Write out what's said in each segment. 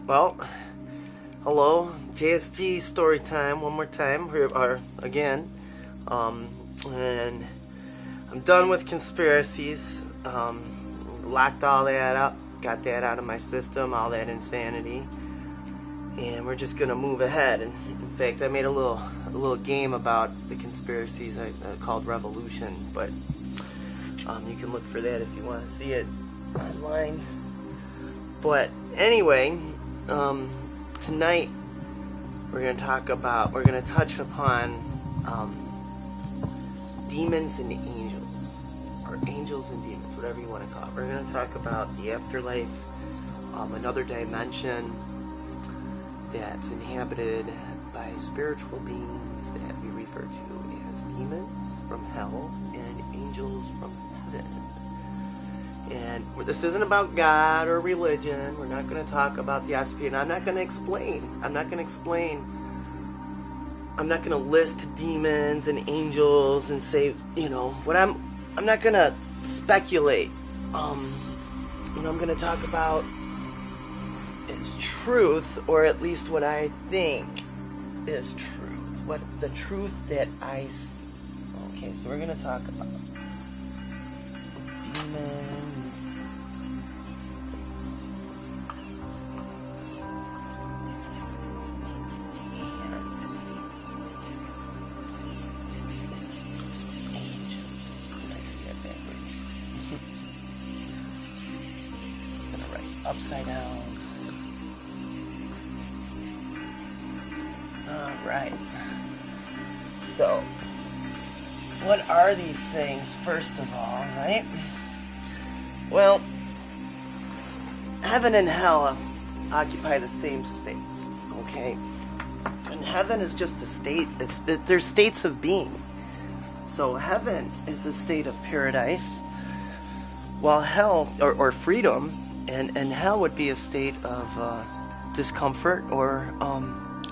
Well, hello, JSG story time. One more time, or again, and I'm done with conspiracies. Locked all that up, got that out of my system, all that insanity, and we're just gonna move ahead. And in fact, I made a little game about the conspiracies called Revolution, but you can look for that if you want to see it online. But anyway, tonight we're going to touch upon demons and angels, or angels and demons, whatever you want to call it. We're going to talk about the afterlife, another dimension that's inhabited by spiritual beings that we refer to as demons from hell and angels from heaven. And this isn't about God or religion. We're not going to talk about theosophy, and I'm not going to explain. I'm not going to list demons and angels and say, what I'm not going to speculate. What I'm going to talk about is truth, or at least what I think is truth. What the truth that I see. Okay, so we're going to talk about demons and angels. Did I do that backwards? I'm gonna write upside down. Alright. So, what are these things, first of all, right? Well, heaven and hell occupy the same space, okay? And heaven is just a state. There's states of being. So heaven is a state of paradise, while hell, or freedom, and hell would be a state of discomfort or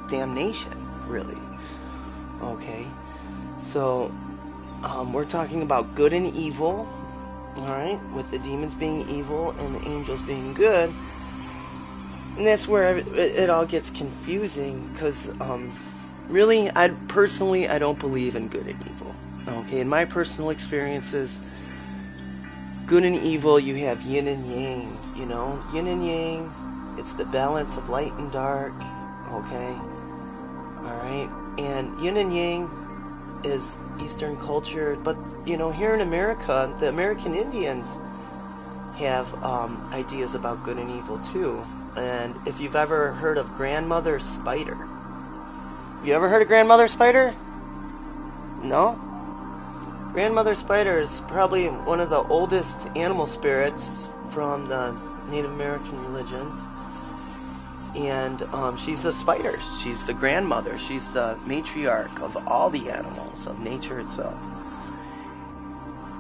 damnation, really. Okay? So, we're talking about good and evil. Alright, with the demons being evil and the angels being good. And that's where it all gets confusing, because really, I don't believe in good and evil. Okay, in my personal experiences, good and evil, you have yin and yang, yin and yang, it's the balance of light and dark, okay? Alright, and yin and yang is Eastern culture, but here in America, the American Indians have ideas about good and evil too. And if you've ever heard of Grandmother Spider, have you ever heard of Grandmother Spider? No? Grandmother Spider is probably one of the oldest animal spirits from the Native American religion. And she's a spider. She's the grandmother. She's the matriarch of all the animals, of nature itself.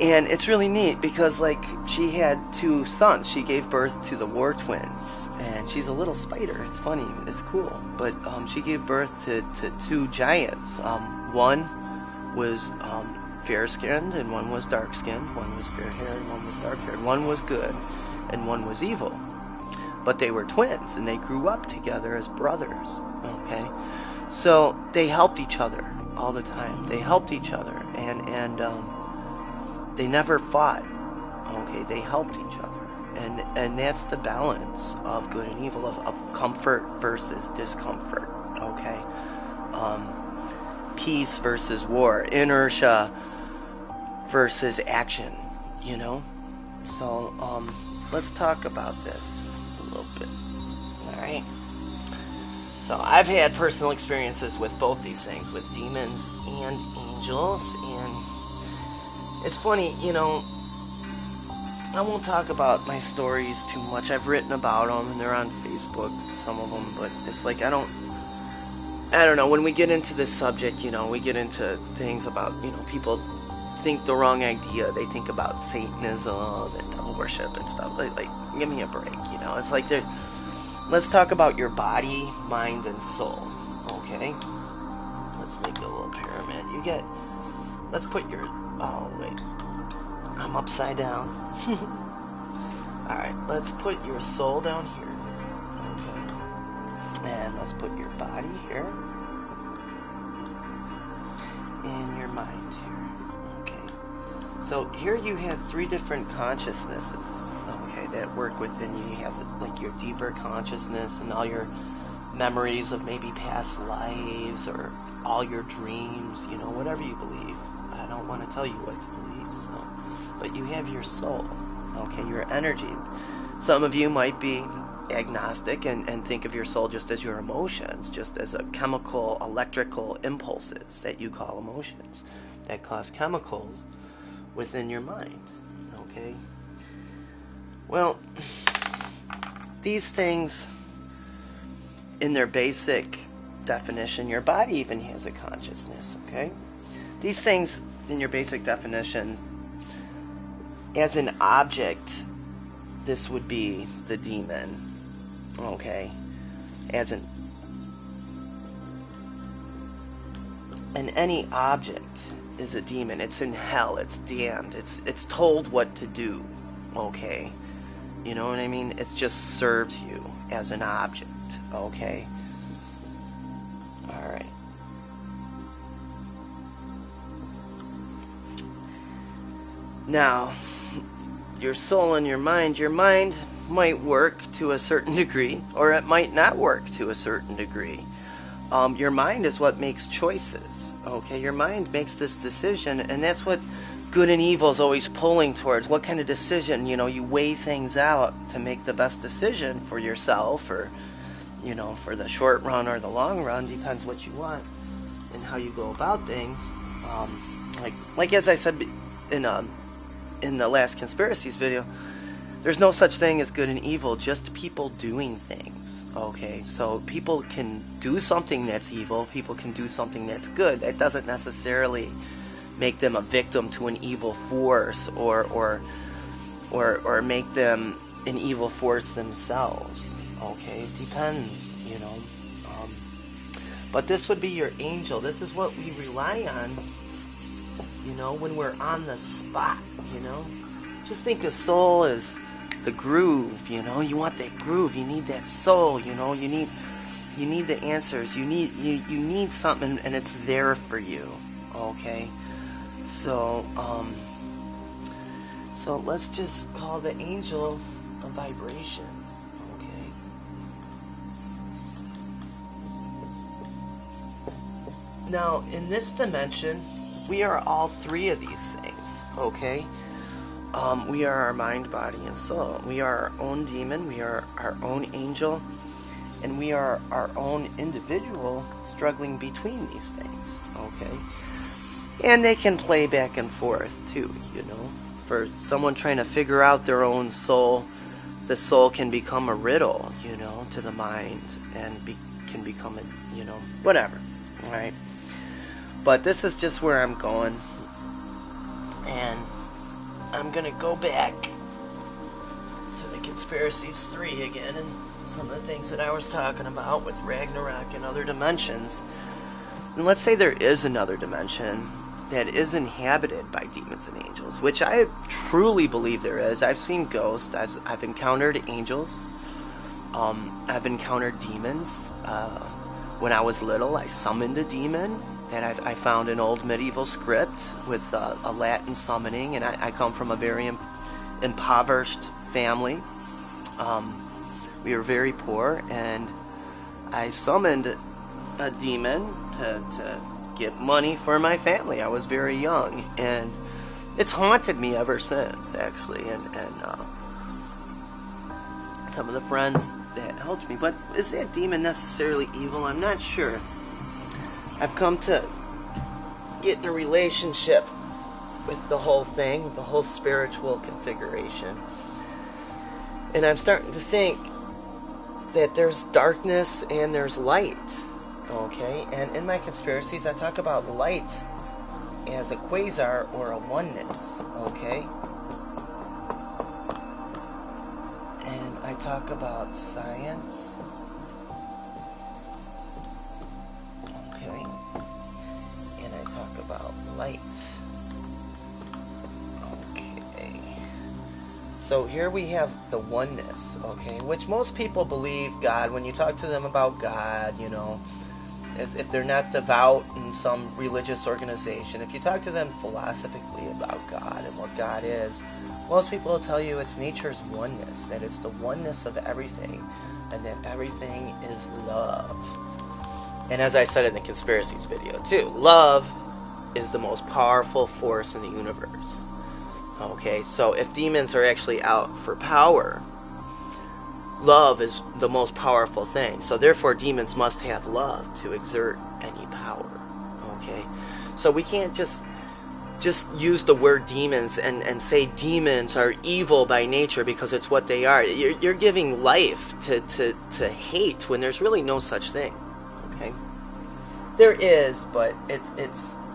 And it's really neat because, she had 2 sons. She gave birth to the war twins. And she's a little spider. It's funny. It's cool. But she gave birth to 2 giants. One was fair-skinned and one was dark-skinned. One was fair-haired and one was dark-haired. One was good and one was evil. But they were twins, and they grew up together as brothers, okay? So they helped each other all the time. They helped each other, and they never fought, okay? They helped each other, and that's the balance of good and evil, of comfort versus discomfort, okay? Peace versus war, inertia versus action, So let's talk about this a little bit. Alright, so I've had personal experiences with both these things, with demons and angels, and it's funny, I won't talk about my stories too much. I've written about them and they're on Facebook, some of them, but it's I don't know, when we get into this subject, we get into things about, people think the wrong idea. They think about Satanism and devil worship and stuff. Give me a break, It's let's talk about your body, mind, and soul, okay? Let's make a little pyramid. Let's put your, oh, wait. I'm upside down. Alright, let's put your soul down here. Okay. let's put your body here and your mind here. Okay. So here you have 3 different consciousnesses, okay, that work within you. You have like your deeper consciousness and all your memories of maybe past lives or all your dreams, you know, whatever you believe. I don't want to tell you what to believe, so. But you have your soul, okay, your energy. Some of you might be agnostic and think of your soul just as your emotions, just as a chemical, electrical impulses that you call emotions that cause chemicals within your mind, okay? Well, these things, in their basic definition, your body even has a consciousness, okay? These things, in your basic definition, as an object, this would be the demon, okay? As an... And any object is a demon. It's in hell. It's damned. It's told what to do, okay? You know what I mean? It just serves you as an object, okay? All right. Now, your soul and your mind might work to a certain degree, or it might not work to a certain degree. Your mind is what makes choices, okay? Your mind makes this decision, and that's what good and evil is always pulling towards. What kind of decision, you know, you weigh things out to make the best decision for yourself, or, you know, for the short run or the long run, depends what you want and how you go about things. Like as I said in the last conspiracies video, there's no such thing as good and evil, just people doing things, okay? So people can do something that's evil, people can do something that's good. That doesn't necessarily make them a victim to an evil force, or make them an evil force themselves, okay? It depends, you know. But this would be your angel. This is what we rely on, you know, when we're on the spot, you know. Just think of soul as the groove, you know. You want that groove, you need that soul, you know. You need the answers. You need something, and it's there for you, okay? So let's just call the angel a vibration, okay? Now, in this dimension, we are all 3 of these things, okay? We are our mind, body, and soul. We are our own demon, we are our own angel, and we are our own individual struggling between these things, okay? And they can play back and forth too, you know. For someone trying to figure out their own soul, the soul can become a riddle, you know, to the mind, and can become a, you know, whatever, alright? But this is just where I'm going, and I'm gonna go back to the Conspiracies 3 again, and some of the things that I was talking about with Ragnarok and other dimensions. And let's say there is another dimension that is inhabited by demons and angels, which I truly believe there is. I've seen ghosts, I've encountered angels, I've encountered demons. When I was little, I summoned a demon that I found an old medieval script with a Latin summoning, and I come from a very impoverished family. We were very poor, and I summoned a demon to get money for my family. I was very young, and it's haunted me ever since, actually, and some of the friends that helped me. But is that demon necessarily evil? I'm not sure. I've come to get in a relationship with the whole thing, the whole spiritual configuration, and I'm starting to think that there's darkness and there's light, okay? And in my conspiracies, I talk about light as a quasar or a oneness, okay? And I talk about science, okay? And I talk about light, okay? So here we have the oneness, okay, which most people believe God. When you talk to them about God, you know, as if they're not devout in some religious organization, if you talk to them philosophically about God and what God is, most people will tell you it's nature's oneness, that it's the oneness of everything, and that everything is love. And as I said in the conspiracies video too, love is the most powerful force in the universe. Okay, so if demons are actually out for power, love is the most powerful thing. So therefore demons must have love to exert any power. Okay, so we can't just use the word demons and say demons are evil by nature because it's what they are. You're giving life to hate when there's really no such thing. Okay, there is, but it's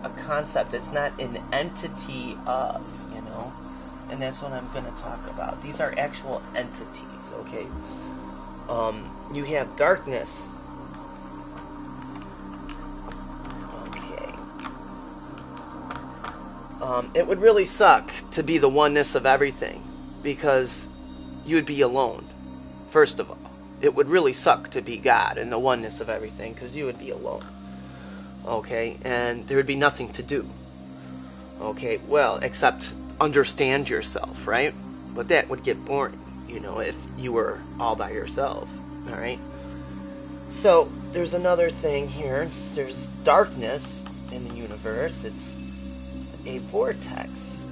a concept. It's not an entity of, you know, and that's what I'm going to talk about. These are actual entities, okay? You have darkness. Okay. It would really suck to be the oneness of everything because you would be alone, first of all. It would really suck to be God and the oneness of everything because you would be alone. Okay, and there would be nothing to do. Okay, well, except understand yourself, right? But that would get boring, you know, if you were all by yourself, all right? So, there's another thing here. There's darkness in the universe. It's a vortex.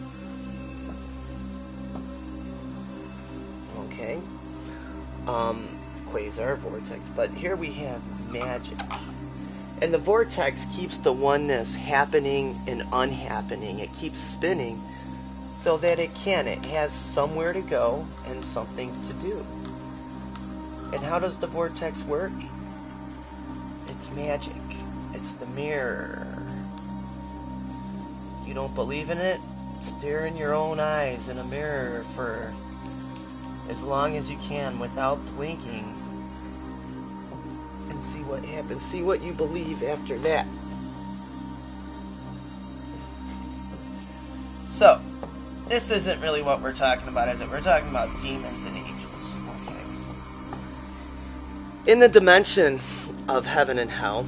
Okay? Quasar, vortex. But here we have magic. And the vortex keeps the oneness happening and unhappening. It keeps spinning so that it has somewhere to go and something to do. And how does the vortex work? It's magic. It's the mirror. You don't believe in it? Stare in your own eyes in a mirror for as long as you can without blinking. And see what happens. See what you believe after that. So, this isn't really what we're talking about, is it? We're talking about demons and angels. Okay. In the dimension of heaven and hell,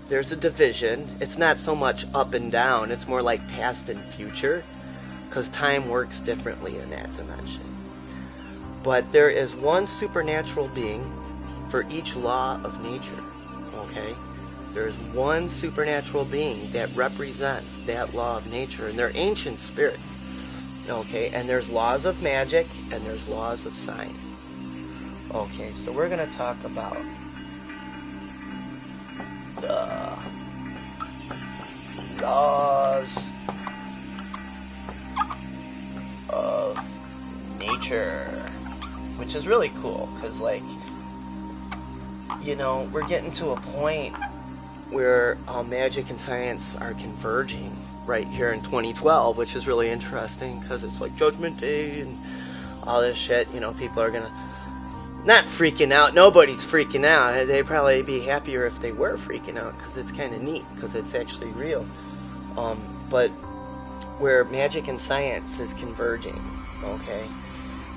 there's a division. It's not so much up and down. It's more like past and future, because time works differently in that dimension. But there is one supernatural being for each law of nature, okay? There's one supernatural being that represents that law of nature, and they're ancient spirits, okay? And there's laws of magic, and there's laws of science. Okay, so we're going to talk about the laws of nature, which is really cool, because, like, you know, we're getting to a point where magic and science are converging right here in 2012, which is really interesting because it's like Judgment Day and all this shit. You know, people are gonna not freaking out. Nobody's freaking out. They'd probably be happier if they were freaking out because it's kind of neat because it's actually real. But where magic and science is converging, okay?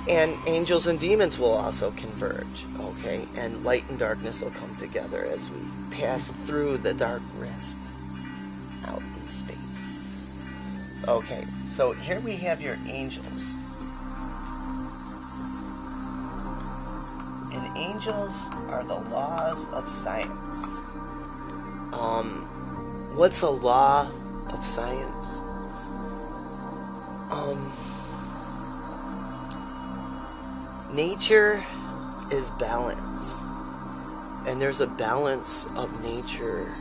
And angels and demons will also converge, okay? And light and darkness will come together as we pass through the dark rift out in space. Okay, so here we have your angels. And angels are the laws of science. What's a law of science? Nature is balance, and there's a balance of nature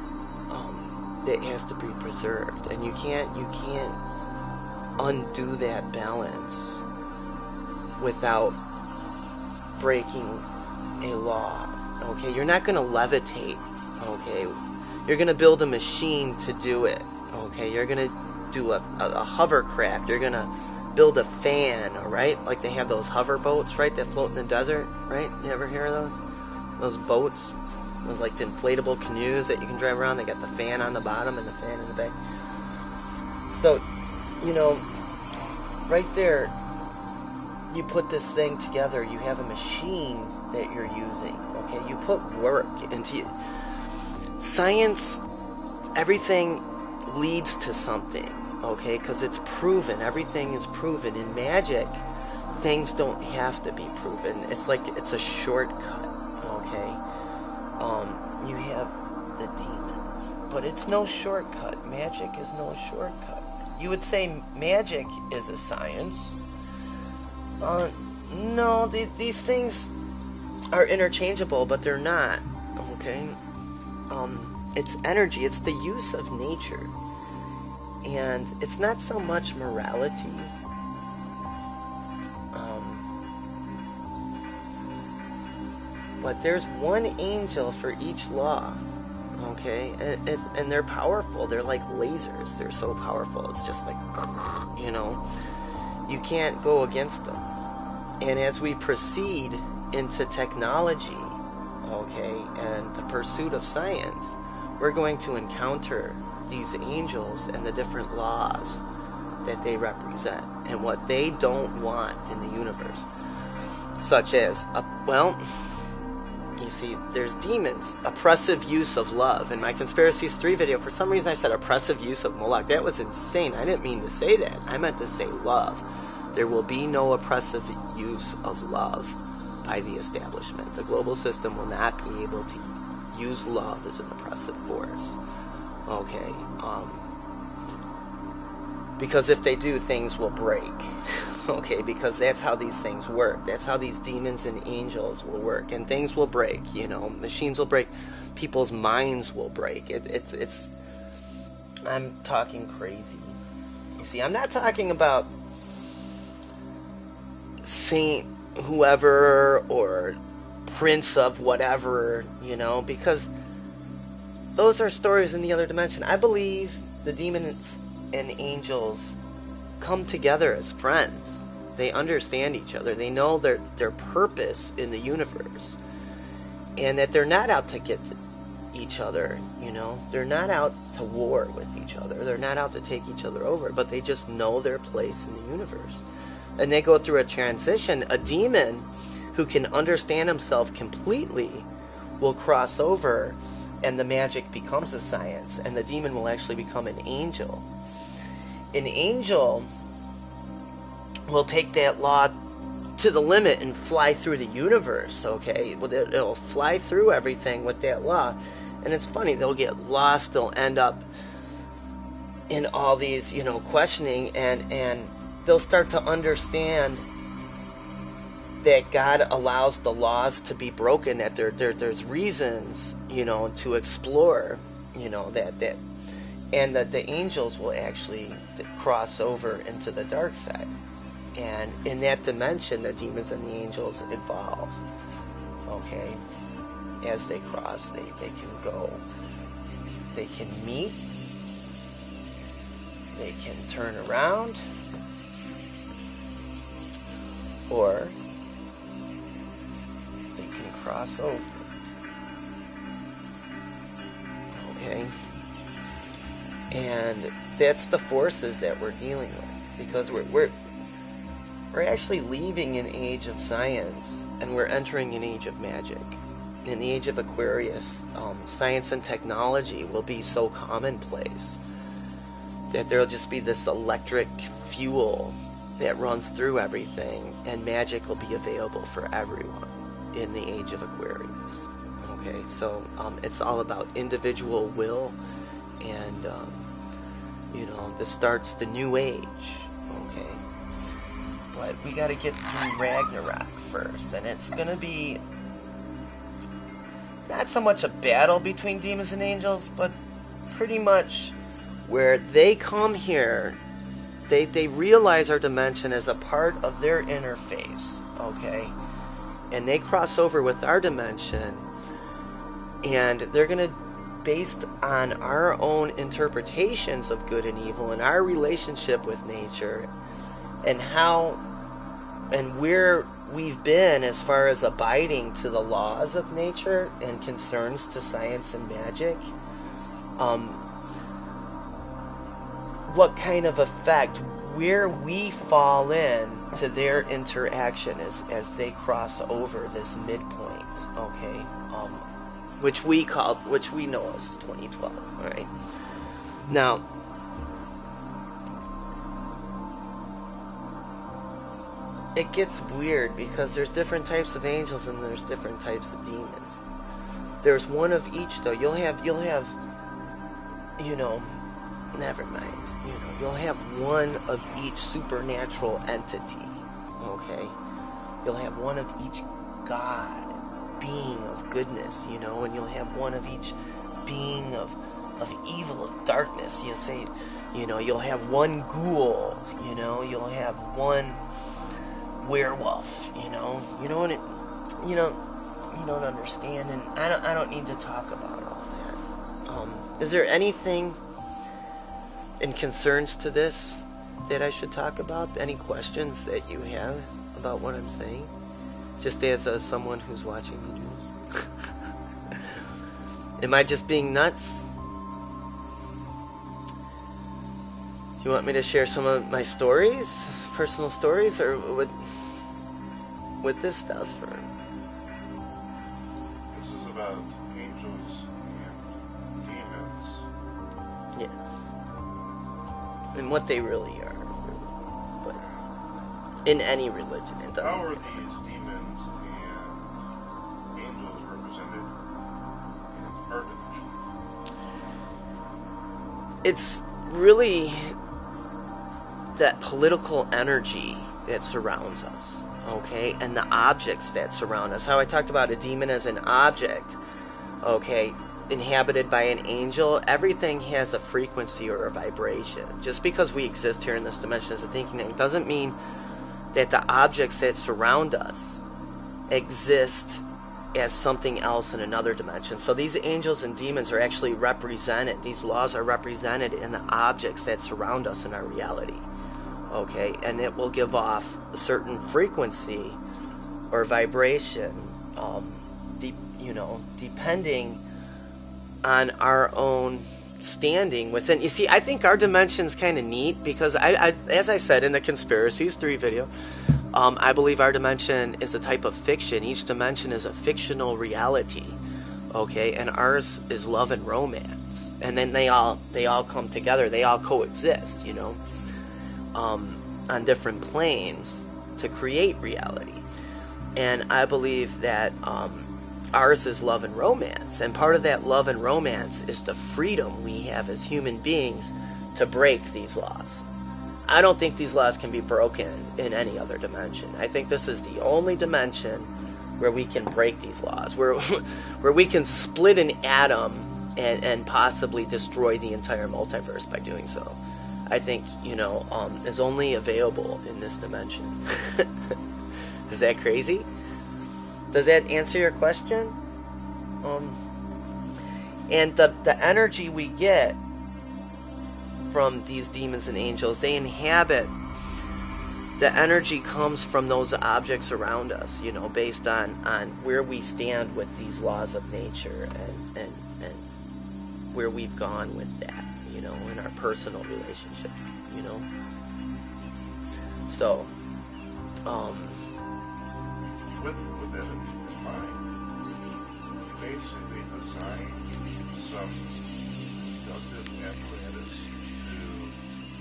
that has to be preserved, and you can't undo that balance without breaking a law. Okay, you're not going to levitate. Okay, you're going to build a machine to do it. Okay, you're going to do a hovercraft. You're going to build a fan, right? Like they have those hover boats, right, that float in the desert, right? You ever hear of those? Those boats, those like inflatable canoes that you can drive around. They got the fan on the bottom and the fan in the back. So, you know, right there, you put this thing together, you have a machine that you're using, okay? You put work into science. Everything leads to something, okay? Because it's proven. Everything is proven. In magic, things don't have to be proven. It's like it's a shortcut, okay? You have the demons, but it's no shortcut. Magic is no shortcut. You would say magic is a science. No, these things are interchangeable, but they're not, okay? It's energy. It's the use of nature. And it's not so much morality. But there's one angel for each law, okay? And they're powerful. They're like lasers. They're so powerful. It's just like, you know, you can't go against them. And as we proceed into technology, okay, and the pursuit of science, we're going to encounter these angels and the different laws that they represent and what they don't want in the universe. Such as, you see, there's demons, oppressive use of love. In my Conspiracies 3 video, for some reason I said oppressive use of Moloch. That was insane. I didn't mean to say that. I meant to say love. There will be no oppressive use of love by the establishment. The global system will not be able to use love as an oppressive force. Okay? Because if they do, things will break. Okay, because that's how these things work. That's how these demons and angels will work. And things will break, you know. Machines will break. People's minds will break. It's I'm talking crazy. You see, I'm not talking about Saint whoever or Prince of whatever, you know, because those are stories in the other dimension. I believe the demons and angels come together as friends. They understand each other. They know their purpose in the universe, and that they're not out to get each other, you know. They're not out to war with each other. They're not out to take each other over, but they just know their place in the universe. And they go through a transition. A demon who can understand himself completely will cross over, and the magic becomes a science, and the demon will actually become an angel. An angel will take that law to the limit and fly through the universe, okay? It'll fly through everything with that law. And it's funny, they'll get lost, they'll end up in all these, you know, questioning, and they'll start to understand that God allows the laws to be broken, that there's reasons, you know, to explore, you know, that and that the angels will actually cross over into the dark side. And in that dimension, the demons and the angels evolve, okay? As they cross, they can go, they can meet, they can turn around, or they can cross over, okay? And that's the forces that we're dealing with, because we're actually leaving an age of science and we're entering an age of magic. In the age of Aquarius, science and technology will be so commonplace that there'll just be this electric fuel that runs through everything, and magic will be available for everyone in the age of Aquarius. Okay, so it's all about individual will, and you know, this starts the new age. Okay, but we got to get through Ragnarok first, and it's gonna be not so much a battle between demons and angels, but pretty much where they come here, they realize our dimension as a part of their interface, okay? And they cross over with our dimension, and they're going to, based on our own interpretations of good and evil and our relationship with nature and how and where we've been as far as abiding to the laws of nature and concerns to science and magic, what kind of effect where we fall in to their interaction as they cross over this midpoint, okay, which we know as 2012. All right. Now, it gets weird because there's different types of angels and there's different types of demons. There's one of each, though. You'll have, never mind. You'll have one of each supernatural entity. Okay, you'll have one of each God, being of goodness. And you'll have one of each being of evil, of darkness. You say, you'll have one ghoul. You'll have one werewolf. You don't understand, and I don't need to talk about all that. Is there anything in concerns to this that I should talk about? Any questions that you have about what I'm saying? Just as someone who's watching me do this. Am I just being nuts? Do you want me to share some of my stories, personal stories, or with this stuff? Or? This is about angels and demons. Yes. And what they really are, but in any religion, it doesn't. How are these demons and angels represented in our dimension? It's really that political energy that surrounds us, okay, and the objects that surround us. How I talked about a demon as an object, okay, inhabited by an angel. Everything has a frequency or a vibration. Just because we exist here in this dimension as a thinking thing doesn't mean that the objects that surround us exist as something else in another dimension. So these angels and demons are actually represented, these laws are represented in the objects that surround us in our reality, okay, and it will give off a certain frequency or vibration, depending on our own standing within. You see, I think our dimension's kind of neat because I as I said in the Conspiracies 3 video, I believe our dimension is a type of fiction. Each dimension is a fictional reality, okay, and ours is love and romance, and then they all come together, they all coexist, on different planes to create reality. And I believe that ours is love and romance, and part of that love and romance is the freedom we have as human beings to break these laws. I don't think these laws can be broken in any other dimension. I think this is the only dimension where we can break these laws, where we can split an atom and possibly destroy the entire multiverse by doing so. I think, is only available in this dimension. Is that crazy? Does that answer your question? And the energy we get from these demons and angels, they inhabit, the energy comes from those objects around us, based on where we stand with these laws of nature and where we've gone with that, in our personal relationship, So, with that in mind, basically design some productive apparatus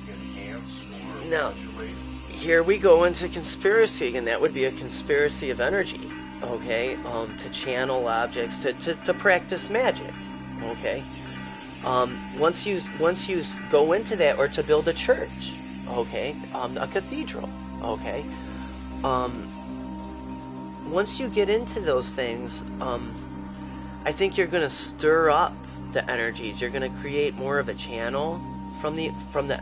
to enhance or modulate. Here we go into conspiracy, and that would be a conspiracy of energy, okay, to channel objects, to practice magic, okay. Once you go into that, or to build a church, okay, a cathedral, okay, once you get into those things, I think you're going to stir up the energies. You're going to create more of a channel from the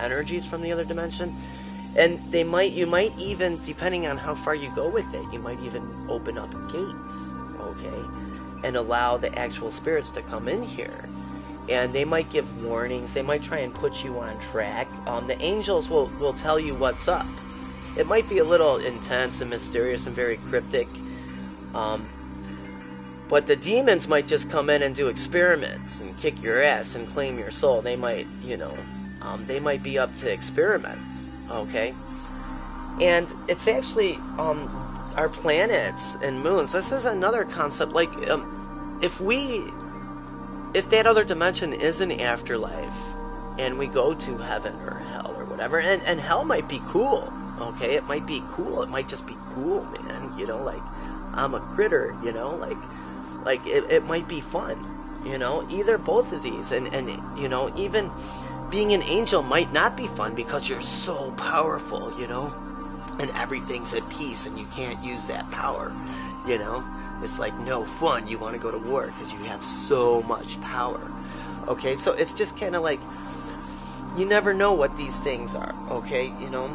energies from the other dimension, and you might even, depending on how far you go with it, you might even open up gates, okay, and allow the actual spirits to come in here. And they might give warnings. They might try and put you on track. The angels will tell you what's up. It might be a little intense and mysterious and very cryptic. But the demons might just come in and do experiments and kick your ass and claim your soul. They might, They might be up to experiments, okay? And it's actually our planets and moons. This is another concept. Like, if that other dimension is an afterlife, and we go to heaven or hell or whatever, and hell might be cool, okay? It might be cool. It might just be cool, man. You know, like, I'm a critter, you know? Like it might be fun, you know? Either both of these. And you know, even being an angel might not be fun because you're so powerful, you know? And everything's at peace and you can't use that power, you know? It's like no fun. You want to go to war because you have so much power. Okay, so it's just kind of like, you never know what these things are, okay? You know,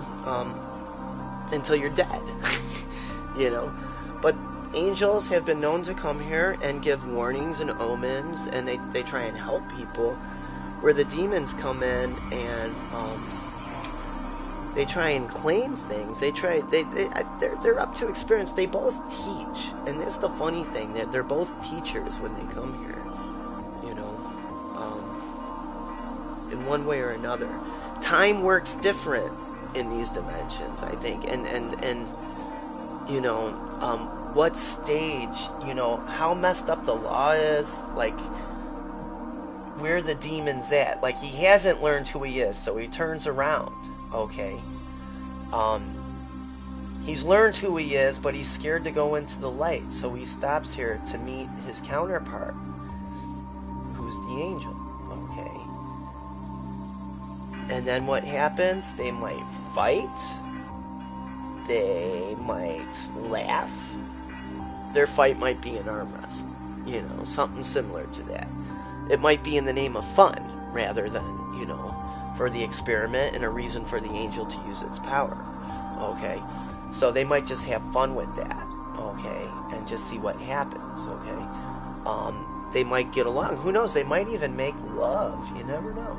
until you're dead, you know? But angels have been known to come here and give warnings and omens, and they try and help people, where the demons come in and they try and claim things. They're up to experience. They both teach, and that's the funny thing. They're both teachers when they come here, you know, in one way or another. Time works different in these dimensions, I think, and you know, what stage, you know, how messed up the law is, like, where the demon's at. Like, he hasn't learned who he is, so he turns around. Okay. He's learned who he is, but he's scared to go into the light, so he stops here to meet his counterpart, who's the angel. Okay. And then what happens? They might fight. They might laugh. Their fight might be an arm wrestle. You know, something similar to that. It might be in the name of fun, rather than, you know, for the experiment and a reason for the angel to use its power. Okay? So they might just have fun with that. Okay? And just see what happens. Okay? They might get along. Who knows? They might even make love. You never know.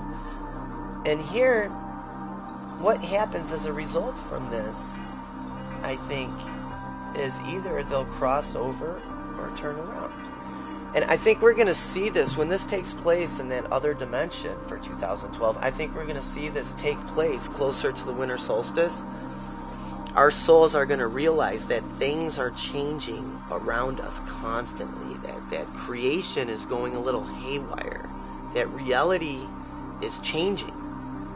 And here, what happens as a result from this, I think, is either they'll cross over or turn around. And I think we're going to see this when this takes place in that other dimension for 2012. I think we're going to see this take place closer to the winter solstice. Our souls are going to realize that things are changing around us constantly, that creation is going a little haywire, that reality is changing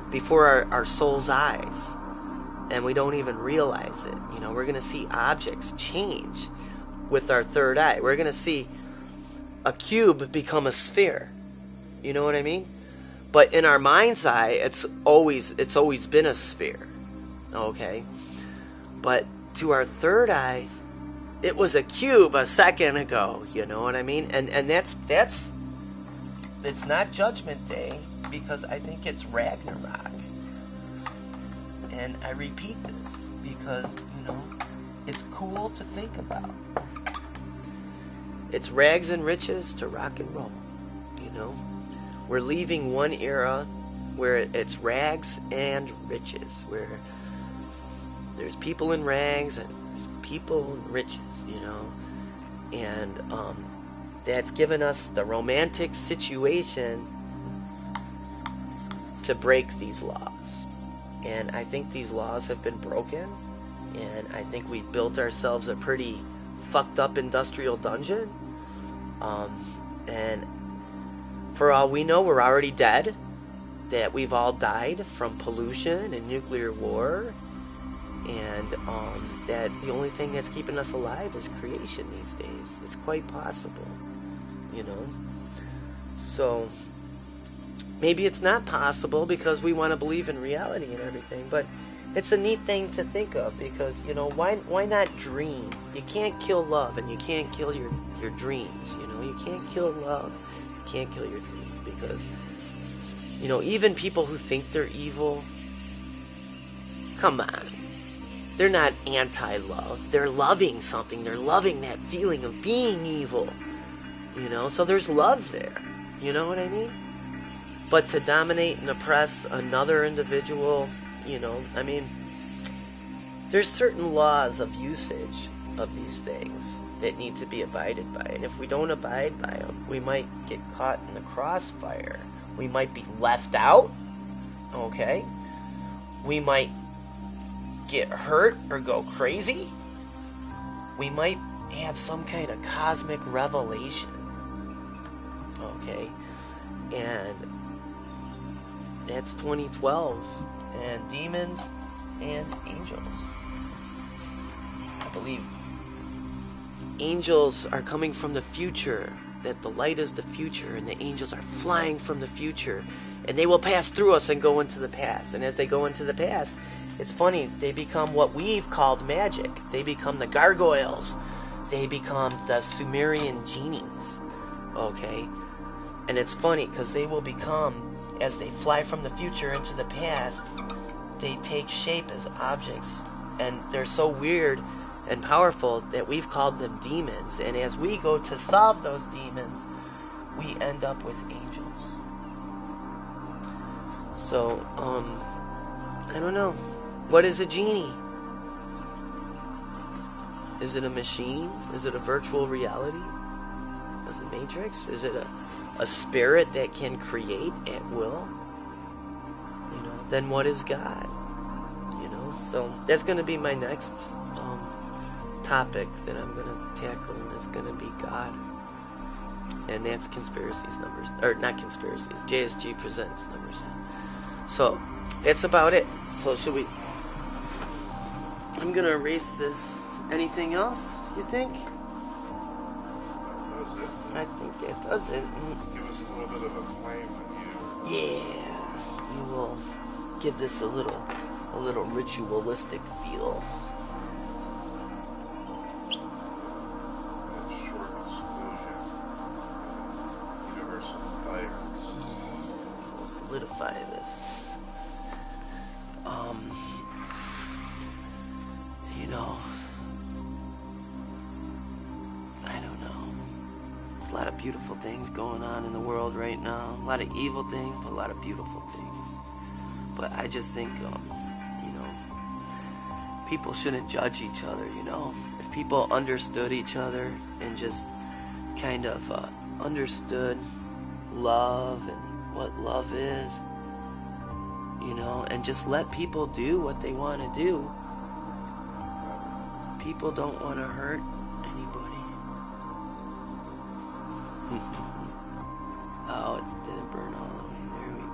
before our soul's eyes, and we don't even realize it. You know, we're going to see objects change with our third eye. We're going to see a cube become a sphere. You know what I mean? But in our mind's eye, it's always been a sphere. Okay? But to our third eye, it was a cube a second ago. You know what I mean? And that's it's not Judgment Day, because I think it's Ragnarok. And I repeat this because, you know, it's cool to think about. It's rags and riches to rock and roll, you know. We're leaving one era where it's rags and riches, where there's people in rags and there's people in riches, you know. And that's given us the romantic situation to break these laws. And I think these laws have been broken, and I think we've built ourselves a pretty fucked up industrial dungeon, and for all we know, we're already dead, that we've all died from pollution and nuclear war, and that the only thing that's keeping us alive is creation these days. It's quite possible, you know. So maybe it's not possible because we want to believe in reality and everything, but it's a neat thing to think of, because, you know, why not dream? You can't kill love, and you can't kill your dreams, you know. You can't kill love, you can't kill your dreams, because, you know, even people who think they're evil, come on, they're not anti-love. They're loving something. They're loving that feeling of being evil, you know. So there's love there, you know what I mean? But to dominate and oppress another individual, you know, I mean, there's certain laws of usage of these things that need to be abided by. And if we don't abide by them, we might get caught in the crossfire. We might be left out. Okay? We might get hurt or go crazy. We might have some kind of cosmic revelation. Okay? And that's 2012. And demons and angels. I believe angels are coming from the future, that the light is the future, and the angels are flying from the future, and they will pass through us and go into the past. And as they go into the past, it's funny, they become what we've called magic. They become the gargoyles. They become the Sumerian genies. Okay? And it's funny, because they will become, as they fly from the future into the past, they take shape as objects. And they're so weird and powerful that we've called them demons. And as we go to solve those demons, we end up with angels. So, I don't know. What is a genie? Is it a machine? Is it a virtual reality? Is it Matrix? Is it a spirit that can create at will? You know, then what is God? You know, so that's going to be my next topic that I'm going to tackle, and it's going to be God. And that's conspiracies numbers, or not conspiracies, JSG presents numbers. So that's about it. So should we, I'm going to erase this. Anything else, you think? That was it. I think that does it. Give us a little bit of a flame on you. Yeah, you will give this a little ritualistic feel. That short explosion. Universal fires. We'll solidify this. You know, I don't know. There's a lot of beautiful things going on in the world right now. A lot of evil things, but a lot of beautiful things. But I just think, you know, people shouldn't judge each other, you know. If people understood each other and just kind of understood love and what love is, you know, and just let people do what they want to do. People don't want to hurt anybody. Oh, it didn't burn all the way. There we go.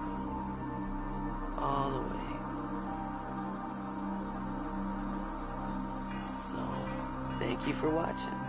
All the way. So, thank you for watching.